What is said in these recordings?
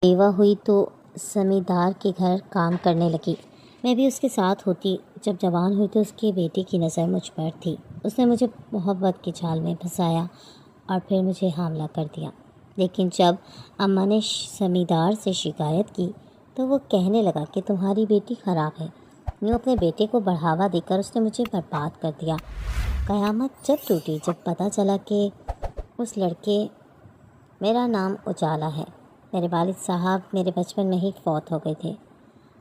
بیوہ ہوئی تو زمیندار کے گھر کام کرنے لگی۔ میں بھی اس کے ساتھ ہوتی۔ جب جوان ہوئی تو اس کے بیٹے کی نظر مجھ پر تھی۔ اس نے مجھے محبت کے جال میں پھنسایا اور پھر مجھے حاملہ کر دیا۔ لیکن جب اماں نے زمیندار سے شکایت کی تو وہ کہنے لگا کہ تمہاری بیٹی خراب ہے۔ یوں اپنے بیٹے کو بڑھاوا دے کر اس نے مجھے برباد کر دیا۔ قیامت جب ٹوٹی جب پتہ چلا کہ اس لڑکے میرا نام اجالا ہے۔ میرے والد صاحب میرے بچپن میں ہی فوت ہو گئے تھے۔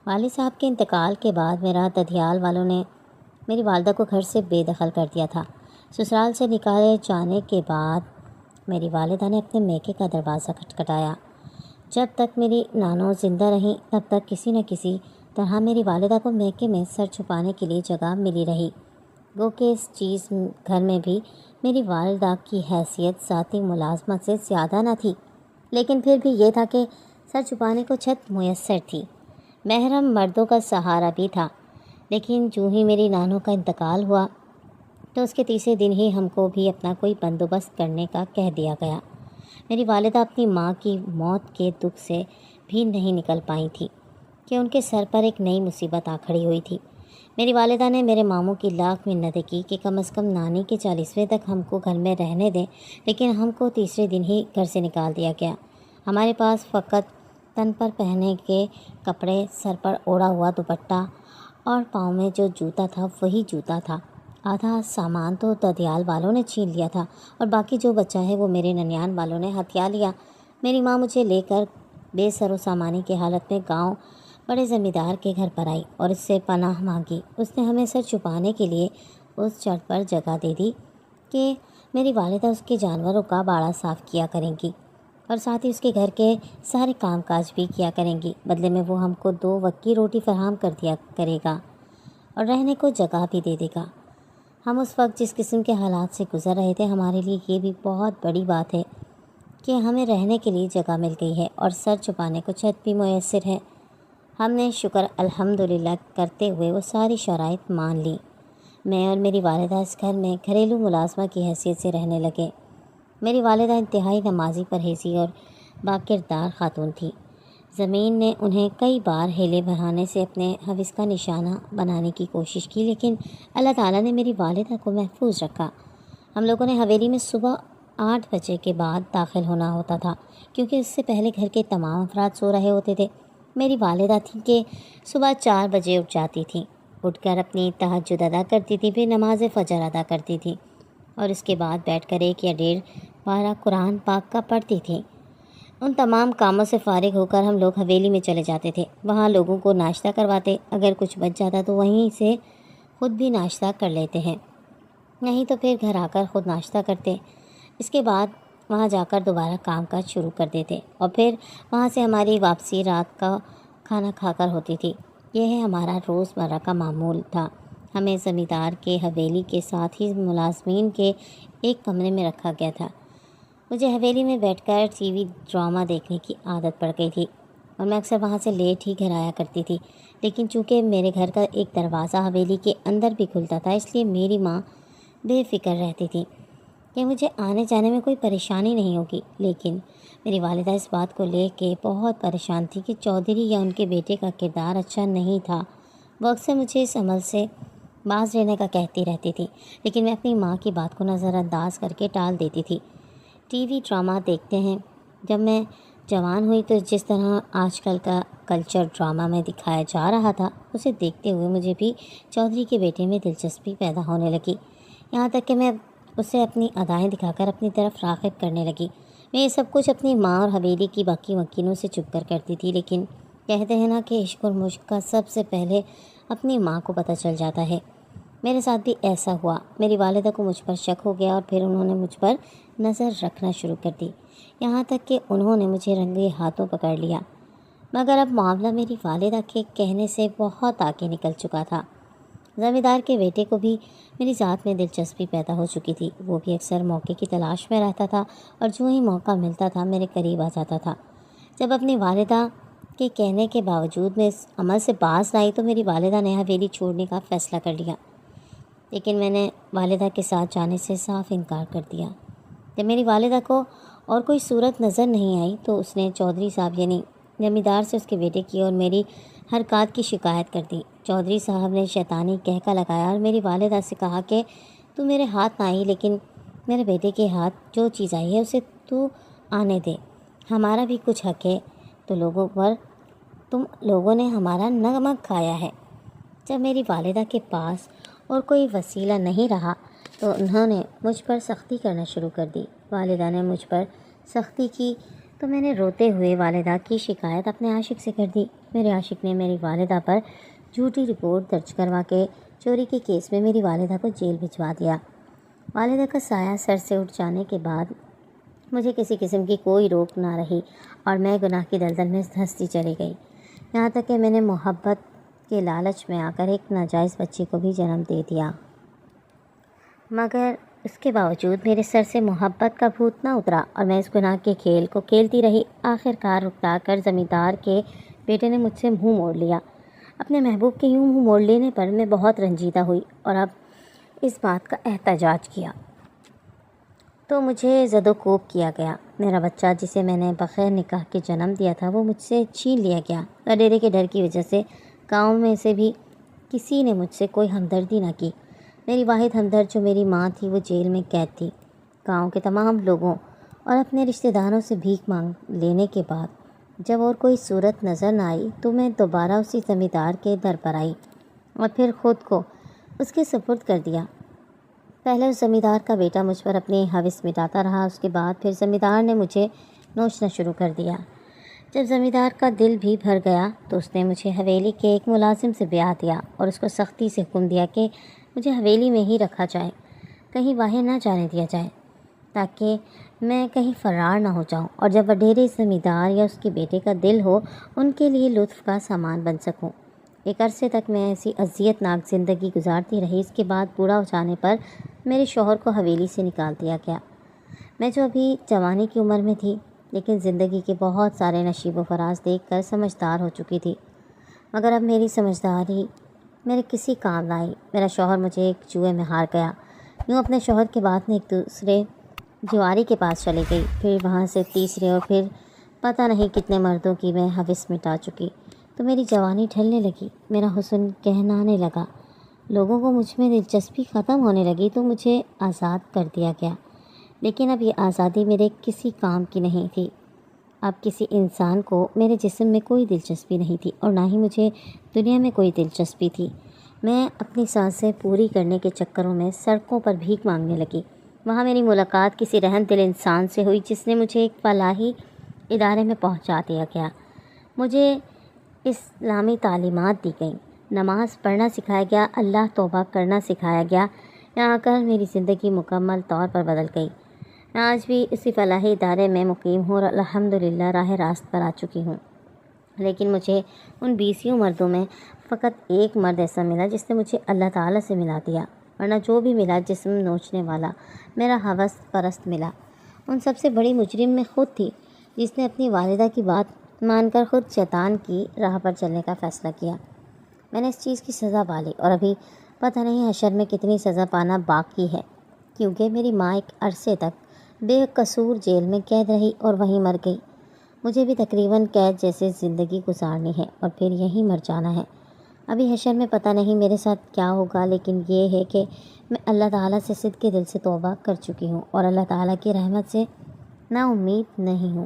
والد صاحب کے انتقال کے بعد میرا ددھیال والوں نے میری والدہ کو گھر سے بے دخل کر دیا تھا۔ سسرال سے نکالے جانے کے بعد میری والدہ نے اپنے میکے کا دروازہ کھٹکھٹایا۔ جب تک میری نانو زندہ رہیں تب تک کسی نہ کسی طرح میری والدہ کو میکے میں سر چھپانے کے لیے جگہ ملی رہی۔ گو کہ اس چیز گھر میں بھی میری والدہ کی حیثیت ذاتی ملازمت سے زیادہ نہ تھی، لیکن پھر بھی یہ تھا کہ سر چھپانے کو چھت میسر تھی۔ محرم مردوں کا سہارا بھی تھا۔ لیکن جو ہی میری نانو کا انتقال ہوا تو اس کے تیسرے دن ہی ہم کو بھی اپنا کوئی بندوبست کرنے کا کہہ دیا گیا۔ میری والدہ اپنی ماں کی موت کے دکھ سے بھی نہیں نکل پائی تھی کہ ان کے سر پر ایک نئی مصیبت آ کھڑی ہوئی تھی۔ میری والدہ نے میرے ماموں کی لاکھ منتیں کی کہ کم از کم نانی کے 40ویں تک ہم کو گھر میں رہنے دیں، لیکن ہم کو تیسرے دن ہی گھر سے نکال دیا گیا۔ ہمارے پاس فقط تن پر پہننے کے کپڑے، سر پر اوڑھا ہوا دوپٹہ اور پاؤں میں جو جوتا تھا وہی جوتا تھا۔ آدھا سامان تو ددھیال والوں نے چھین لیا تھا اور باقی جو بچا ہے وہ میرے ننیان والوں نے ہتھیا لیا۔ میری ماں مجھے لے کر بے سر و سامانی کی حالت میں گاؤں بڑے زمیندار کے گھر پر آئی اور اس سے پناہ مانگی۔ اس نے ہمیں سر چھپانے کے لیے اس شرط پر جگہ دے دی کہ میری والدہ اس کے جانوروں کا باڑا صاف کیا کریں گی اور ساتھ ہی اس کے گھر کے سارے کام کاج بھی کیا کریں گی۔ بدلے میں وہ ہم کو 2 وقت کی روٹی فراہم کر دیا کرے گا اور رہنے کو جگہ بھی دے دے گا۔ ہم اس وقت جس قسم کے حالات سے گزر رہے تھے، ہمارے لیے یہ بھی بہت بڑی بات ہے کہ ہمیں رہنے کے لیے جگہ مل گئی ہے اور سر چھپانے کو چھت بھی میسر ہے۔ ہم نے شکر الحمدللہ کرتے ہوئے وہ ساری شرائط مان لی۔ میں اور میری والدہ اس گھر میں گھریلو ملازمہ کی حیثیت سے رہنے لگے۔ میری والدہ انتہائی نمازی، پرہیزی اور باکردار خاتون تھی۔ زمین نے انہیں کئی بار ہیلے بہانے سے اپنے حفظ کا نشانہ بنانے کی کوشش کی، لیکن اللہ تعالیٰ نے میری والدہ کو محفوظ رکھا۔ ہم لوگوں نے حویلی میں صبح 8 بجے کے بعد داخل ہونا ہوتا تھا، کیونکہ اس سے پہلے گھر کے تمام افراد سو رہے ہوتے تھے۔ میری والدہ تھی کہ صبح 4 بجے اٹھ جاتی تھیں، اٹھ کر اپنی تہجد ادا کرتی تھیں، پھر نماز فجر ادا کرتی تھیں اور اس کے بعد بیٹھ کر 1 یا 1.5 پارہ قرآن پاک کا پڑھتی تھیں۔ ان تمام کاموں سے فارغ ہو کر ہم لوگ حویلی میں چلے جاتے تھے۔ وہاں لوگوں کو ناشتہ کرواتے، اگر کچھ بچ جاتا تو وہیں سے خود بھی ناشتہ کر لیتے ہیں، نہیں تو پھر گھر آ کر خود ناشتہ کرتے۔ اس کے بعد وہاں جا کر دوبارہ کام کاج شروع کر دیتے اور پھر وہاں سے ہماری واپسی رات کا کھانا کھا کر ہوتی تھی۔ یہ ہے ہمارا روزمرہ کا معمول تھا۔ ہمیں زمیندار کے حویلی کے ساتھ ہی ملازمین کے ایک کمرے میں رکھا گیا تھا۔ مجھے حویلی میں بیٹھ کر ٹی وی ڈرامہ دیکھنے کی عادت پڑ گئی تھی اور میں اکثر وہاں سے لیٹ ہی گھر آیا کرتی تھی، لیکن چونکہ میرے گھر کا ایک دروازہ حویلی کے اندر بھی کھلتا تھا، اس لیے میری ماں بے فکر رہتی تھی کہ مجھے آنے جانے میں کوئی پریشانی نہیں ہوگی۔ لیکن میری والدہ اس بات کو لے کے بہت پریشان تھی کہ چودھری یا ان کے بیٹے کا کردار اچھا نہیں تھا۔ وہ اکثر مجھے اس عمل سے باز رہنے کا کہتی رہتی تھی، لیکن میں اپنی ماں کی بات کو نظر انداز کر کے ٹال دیتی تھی۔ ٹی وی ڈرامہ دیکھتے ہیں۔ جب میں جوان ہوئی تو جس طرح آج کل کا کلچر ڈرامہ میں دکھایا جا رہا تھا، اسے دیکھتے ہوئے مجھے بھی چودھری کے بیٹے میں دلچسپی پیدا ہونے لگی، یہاں تک کہ میں اسے اپنی ادائیں دکھا کر اپنی طرف راغب کرنے لگی۔ میں یہ سب کچھ اپنی ماں اور حویلی کی باقی مکینوں سے چھپ کر کرتی تھی، لیکن کہتے ہیں نا کہ عشق اور مشق کا سب سے پہلے اپنی ماں کو پتہ چل جاتا ہے۔ میرے ساتھ بھی ایسا ہوا۔ میری والدہ کو مجھ پر شک ہو گیا اور پھر انہوں نے مجھ پر نظر رکھنا شروع کر دی، یہاں تک کہ انہوں نے مجھے رنگے ہاتھوں پکڑ لیا۔ مگر اب معاملہ میری والدہ کے کہنے سے بہت آگے نکل چکا تھا۔ زمیندار کے بیٹے کو بھی میری ذات میں دلچسپی پیدا ہو چکی تھی۔ وہ بھی اکثر موقع کی تلاش میں رہتا تھا اور جو ہی موقع ملتا تھا میرے قریب آ جاتا تھا۔ جب اپنی والدہ کے کہنے کے باوجود میں اس عمل سے باز آئی تو میری والدہ نے حویلی چھوڑنے کا فیصلہ کر لیا، لیکن میں نے والدہ کے ساتھ جانے سے صاف انکار کر دیا۔ جب میری والدہ کو اور کوئی صورت نظر نہیں آئی تو اس نے چودھری صاحب یعنی زمیندار سے اس کے بیٹے کی اور میری حرکات کی شکایت کر دی۔ چودھری صاحب نے شیطانی کہکا لگایا اور میری والدہ سے کہا کہ تو میرے ہاتھ نہ آئی، لیکن میرے بیٹے کے ہاتھ جو چیز آئی ہے اسے تو آنے دے، ہمارا بھی کچھ حق ہے، تم لوگوں نے ہمارا نمک کھایا ہے۔ جب میری والدہ کے پاس اور کوئی وسیلہ نہیں رہا تو انہوں نے مجھ پر سختی کرنا شروع کر دی۔ والدہ نے مجھ پر سختی کی تو میں نے روتے ہوئے والدہ کی شکایت اپنے عاشق سے کر دی۔ میرے عاشق نے میری والدہ پر جھوٹی رپورٹ درج کروا کے چوری کے کیس میں میری والدہ کو جیل بھجوا دیا۔ والدہ کا سایہ سر سے اٹھ جانے کے بعد مجھے کسی قسم کی کوئی روک نہ رہی اور میں گناہ کی دلدل میں دھنستی چلی گئی، یہاں تک کہ میں نے محبت کے لالچ میں آ کر ایک ناجائز بچے کو بھی جنم دے دیا۔ مگر اس کے باوجود میرے سر سے محبت کا بھوت نہ اترا اور میں اس گناہ کے کھیل کو کھیلتی رہی۔ آخر کار رکتا کر زمیندار کے بیٹے نے مجھ سے منہ موڑ لیا۔ اپنے محبوب کے یوں منہ موڑ لینے پر میں بہت رنجیدہ ہوئی اور اب اس بات کا احتجاج کیا تو مجھے زد و کوب کیا گیا۔ میرا بچہ جسے میں نے بغیر نکاح کے جنم دیا تھا وہ مجھ سے چھین لیا گیا۔ لٹیرے کے ڈر کی وجہ سے گاؤں میں سے بھی کسی نے مجھ سے کوئی ہمدردی نہ کی۔ میری واحد ہمدرد جو میری ماں تھی وہ جیل میں قید تھی۔ گاؤں کے تمام لوگوں اور اپنے رشتہ داروں سے بھیک مانگ لینے کے بعد جب اور کوئی صورت نظر نہ آئی تو میں دوبارہ اسی زمیندار کے در پر آئی اور پھر خود کو اس کے سپرد کر دیا۔ پہلے اس زمیندار کا بیٹا مجھ پر اپنی ہوس مٹاتا رہا، اس کے بعد پھر زمیندار نے مجھے نوچنا شروع کر دیا۔ جب زمیندار کا دل بھی بھر گیا تو اس نے مجھے حویلی کے ایک ملازم سے بیاہ دیا اور اس کو سختی سے حکم دیا کہ مجھے حویلی میں ہی رکھا جائے، کہیں باہر نہ جانے دیا جائے تاکہ میں کہیں فرار نہ ہو جاؤں اور جب وڈیرے زمیندار یا اس کے بیٹے کا دل ہو ان کے لیے لطف کا سامان بن سکوں۔ ایک عرصے تک میں ایسی اذیت ناک زندگی گزارتی رہی۔ اس کے بعد بوڑھا ہو جانے پر میرے شوہر کو حویلی سے نکال دیا گیا۔ میں جو ابھی جوانی کی عمر میں تھی لیکن زندگی کے بہت سارے نشیب و فراز دیکھ کر سمجھدار ہو چکی تھی، مگر اب میری سمجھداری میرے کسی کام نہ آئی۔ میرا شوہر مجھے ایک جوئے میں ہار گیا۔ یوں اپنے شوہر کے بعد میں ایک دوسرے جواری کے پاس چلی گئی، پھر وہاں سے تیسرے اور پھر پتہ نہیں کتنے مردوں کی میں ہوس مٹا چکی تو میری جوانی ڈھلنے لگی، میرا حسن کہنانے لگا، لوگوں کو مجھ میں دلچسپی ختم ہونے لگی تو مجھے آزاد کر دیا گیا۔ لیکن اب یہ آزادی میرے کسی کام کی نہیں تھی۔ اب کسی انسان کو میرے جسم میں کوئی دلچسپی نہیں تھی اور نہ ہی مجھے دنیا میں کوئی دلچسپی تھی۔ میں اپنی سانسیں پوری کرنے کے چکروں میں سڑکوں پر بھیک مانگنے لگی۔ وہاں میری ملاقات کسی رحم دل انسان سے ہوئی جس نے مجھے ایک فلاحی ادارے میں پہنچا دیا گیا۔ مجھے اسلامی تعلیمات دی گئیں، نماز پڑھنا سکھایا گیا، اللہ توبہ کرنا سکھایا گیا۔ یہاں آ کر میری زندگی مکمل طور پر بدل گئی۔ میں آج بھی اسی فلاحی ادارے میں مقیم ہوں اور الحمدللہ راہ راست پر آ چکی ہوں۔ لیکن مجھے ان 20 مردوں میں فقط ایک مرد ایسا ملا جس نے مجھے اللہ تعالیٰ سے ملا دیا، ورنہ جو بھی ملا جسم نوچنے والا، میرا ہوس پرست ملا۔ ان سب سے بڑی مجرم میں خود تھی جس نے اپنی والدہ کی بات مان کر خود شیطان کی راہ پر چلنے کا فیصلہ کیا۔ میں نے اس چیز کی سزا پالی اور ابھی پتہ نہیں حشر میں کتنی سزا پانا باقی ہے، کیونکہ میری ماں ایک عرصے تک بے قصور جیل میں قید رہی اور وہیں مر گئی۔ مجھے بھی تقریباً قید جیسے زندگی گزارنی ہے اور پھر یہیں مر جانا ہے۔ ابھی حشر میں پتہ نہیں میرے ساتھ کیا ہوگا، لیکن یہ ہے کہ میں اللہ تعالیٰ سے صدق دل سے توبہ کر چکی ہوں اور اللہ تعالیٰ کی رحمت سے نا امید نہیں ہوں۔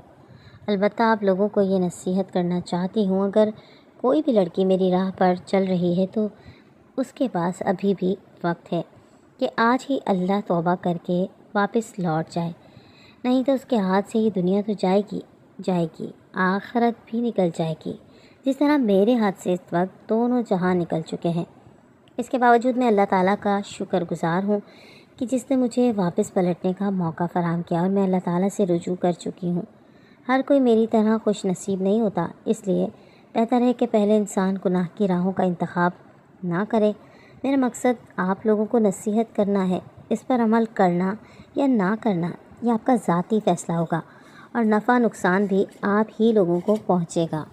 البتہ آپ لوگوں کو یہ نصیحت کرنا چاہتی ہوں، اگر کوئی بھی لڑکی میری راہ پر چل رہی ہے تو اس کے پاس ابھی بھی وقت ہے کہ آج ہی اللہ توبہ کر کے واپس لوٹ جائے، نہیں تو اس کے ہاتھ سے یہ دنیا تو جائے گی، آخرت بھی نکل جائے گی، جس طرح میرے ہاتھ سے اس وقت دونوں جہاں نکل چکے ہیں۔ اس کے باوجود میں اللہ تعالیٰ کا شکر گزار ہوں کہ جس نے مجھے واپس پلٹنے کا موقع فراہم کیا اور میں اللہ تعالیٰ سے رجوع کر چکی ہوں۔ ہر کوئی میری طرح خوش نصیب نہیں ہوتا، اس لیے بہتر ہے کہ پہلے انسان گناہ کی راہوں کا انتخاب نہ کرے۔ میرا مقصد آپ لوگوں کو نصیحت کرنا ہے، اس پر عمل کرنا یا نہ کرنا یہ آپ کا ذاتی فیصلہ ہوگا اور نفع نقصان بھی آپ ہی لوگوں کو پہنچے گا۔